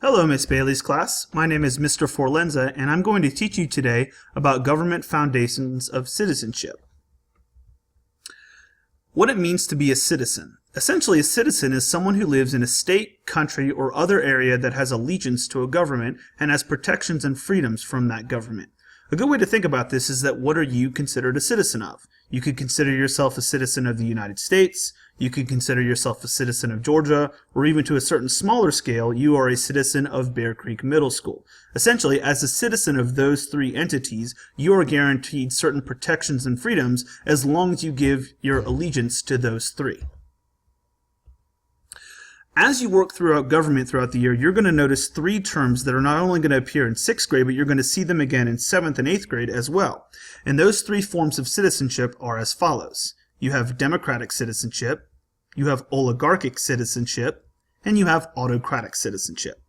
Hello, Miss Bailey's class. My name is Mr. Forlenza, and I'm going to teach you today about government foundations of citizenship. What it means to be a citizen. Essentially, a citizen is someone who lives in a state, country, or other area that has allegiance to a government and has protections and freedoms from that government. A good way to think about this is that what are you considered a citizen of? You could consider yourself a citizen of the United States, you could consider yourself a citizen of Georgia, or even to a certain smaller scale, you are a citizen of Bear Creek Middle School. Essentially, as a citizen of those three entities, you are guaranteed certain protections and freedoms as long as you give your allegiance to those three. As you work throughout government throughout the year, you're going to notice three terms that are not only going to appear in 6th grade, but you're going to see them again in 7th and 8th grade as well. And those three forms of citizenship are as follows. You have democratic citizenship, you have oligarchic citizenship, and you have autocratic citizenship.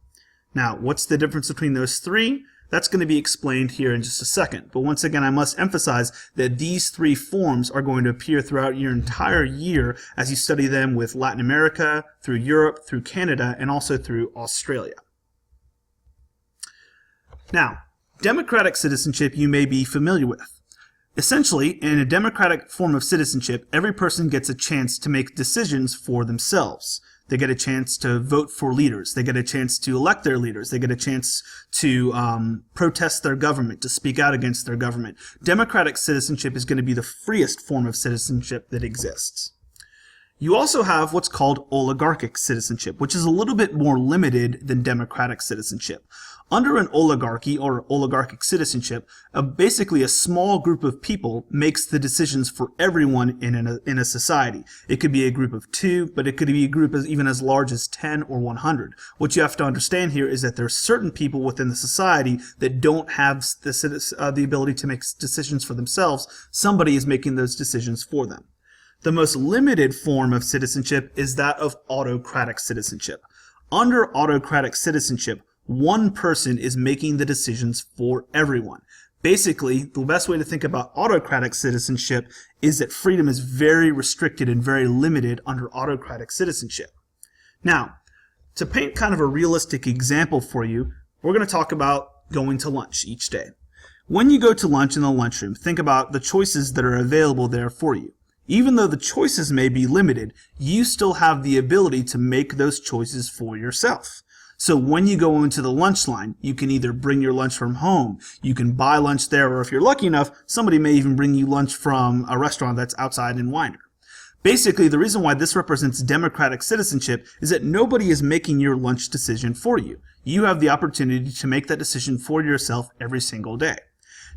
Now, what's the difference between those three? That's going to be explained here in just a second. But once again, I must emphasize that these three forms are going to appear throughout your entire year as you study them with Latin America, through Europe, through Canada, and also through Australia. Now, democratic citizenship you may be familiar with. Essentially, in a democratic form of citizenship, every person gets a chance to make decisions for themselves. They get a chance to vote for leaders. They get a chance to elect their leaders. They get a chance to protest their government, to speak out against their government. Democratic citizenship is going to be the freest form of citizenship that exists. You also have what's called oligarchic citizenship, which is a little bit more limited than democratic citizenship. Under an oligarchy or oligarchic citizenship, basically a small group of people makes the decisions for everyone in a society. It could be a group of 2, but it could be a group even as large as 10 or 100. What you have to understand here is that there are certain people within the society that don't have the ability to make decisions for themselves. Somebody is making those decisions for them. The most limited form of citizenship is that of autocratic citizenship. Under autocratic citizenship, one person is making the decisions for everyone. Basically, the best way to think about autocratic citizenship is that freedom is very restricted and very limited under autocratic citizenship. Now, to paint kind of a realistic example for you, we're going to talk about going to lunch each day. When you go to lunch in the lunchroom, think about the choices that are available there for you. Even though the choices may be limited, you still have the ability to make those choices for yourself. So when you go into the lunch line, you can either bring your lunch from home, you can buy lunch there, or if you're lucky enough, somebody may even bring you lunch from a restaurant that's outside in Winder. Basically, the reason why this represents democratic citizenship is that nobody is making your lunch decision for you. You have the opportunity to make that decision for yourself every single day.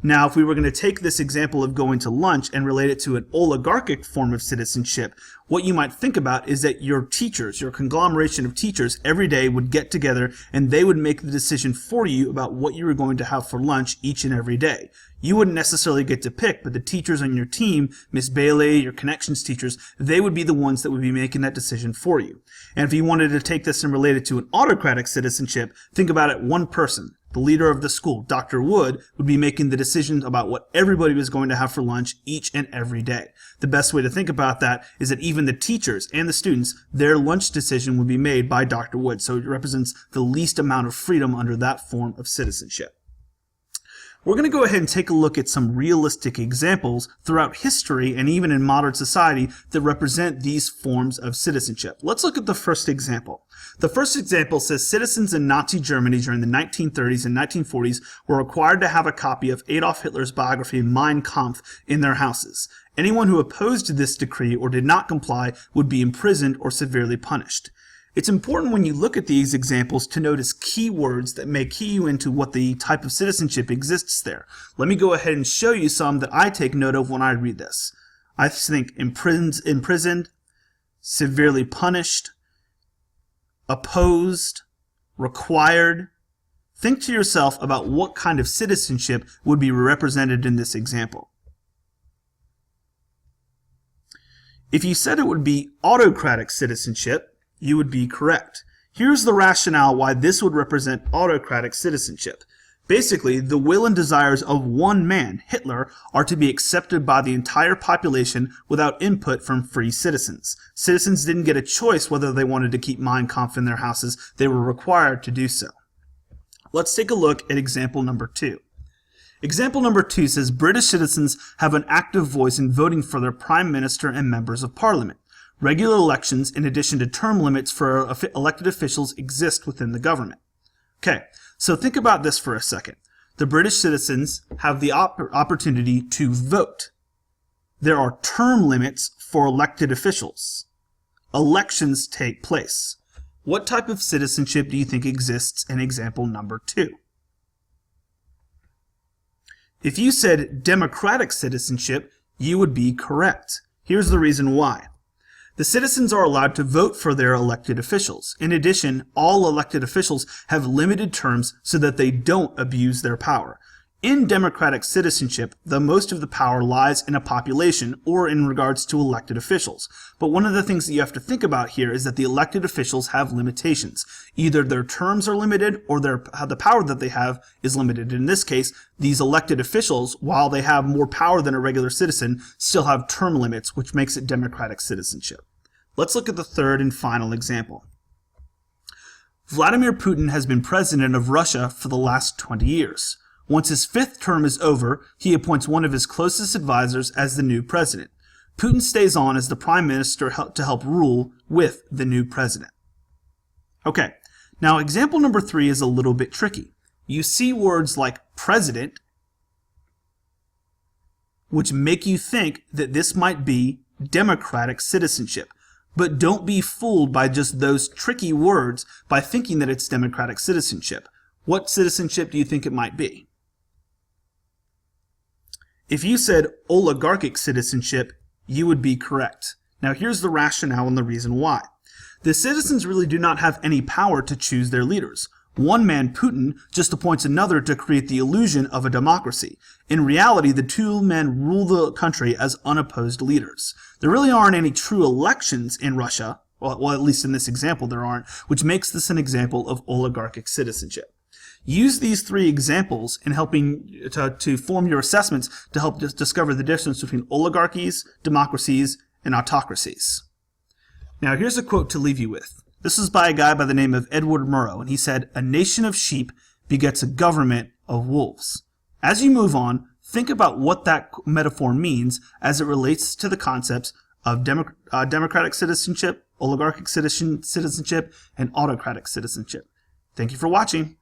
Now, if we were going to take this example of going to lunch and relate it to an oligarchic form of citizenship, what you might think about is that your teachers, your conglomeration of teachers, every day would get together and they would make the decision for you about what you were going to have for lunch each and every day. You wouldn't necessarily get to pick, but the teachers on your team, Miss Bailey, your connections teachers, they would be the ones that would be making that decision for you. And if you wanted to take this and relate it to an autocratic citizenship, think about it, one person. The leader of the school, Dr. Wood, would be making the decisions about what everybody was going to have for lunch each and every day. The best way to think about that is that even the teachers and the students, their lunch decision would be made by Dr. Wood. So it represents the least amount of freedom under that form of citizenship. We're going to go ahead and take a look at some realistic examples throughout history and even in modern society that represent these forms of citizenship. Let's look at the first example. The first example says citizens in Nazi Germany during the 1930s and 1940s were required to have a copy of Adolf Hitler's biography Mein Kampf in their houses. Anyone who opposed this decree or did not comply would be imprisoned or severely punished. It's important when you look at these examples to notice keywords that may key you into what the type of citizenship exists there. Let me go ahead and show you some that I take note of when I read this. I think imprisoned, severely punished, opposed, required. Think to yourself about what kind of citizenship would be represented in this example. If you said it would be autocratic citizenship, you would be correct. Here's the rationale why this would represent autocratic citizenship. Basically, the will and desires of one man, Hitler, are to be accepted by the entire population without input from free citizens. Citizens didn't get a choice whether they wanted to keep Mein Kampf in their houses. They were required to do so. Let's take a look at example number 2. Example number 2 says British citizens have an active voice in voting for their Prime Minister and members of Parliament. Regular elections, in addition to term limits for elected officials, exist within the government. Okay, so think about this for a second. The British citizens have the opportunity to vote. There are term limits for elected officials. Elections take place. What type of citizenship do you think exists in example number 2? If you said democratic citizenship, you would be correct. Here's the reason why. The citizens are allowed to vote for their elected officials. In addition, all elected officials have limited terms so that they don't abuse their power. In democratic citizenship, the most of the power lies in a population or in regards to elected officials. But one of the things that you have to think about here is that the elected officials have limitations. Either their terms are limited or the power that they have is limited. In this case, these elected officials, while they have more power than a regular citizen, still have term limits, which makes it democratic citizenship. Let's look at the third and final example. Vladimir Putin has been president of Russia for the last 20 years. Once his 5th term is over, he appoints one of his closest advisors as the new president. Putin stays on as the prime minister to help rule with the new president. Okay, now example number 3 is a little bit tricky. You see words like president, which make you think that this might be democratic citizenship. But don't be fooled by just those tricky words by thinking that it's democratic citizenship. What citizenship do you think it might be? If you said oligarchic citizenship, you would be correct. Now here's the rationale and the reason why. The citizens really do not have any power to choose their leaders. One man, Putin, just appoints another to create the illusion of a democracy. In reality, the two men rule the country as unopposed leaders. There really aren't any true elections in Russia, well at least in this example there aren't, which makes this an example of oligarchic citizenship. Use these 3 examples in helping to form your assessments to help discover the difference between oligarchies, democracies, and autocracies. Now here's a quote to leave you with. This is by a guy by the name of Edward Murrow, and he said, "A nation of sheep begets a government of wolves." As you move on, think about what that metaphor means as it relates to the concepts of democratic citizenship, oligarchic citizenship, and autocratic citizenship. Thank you for watching.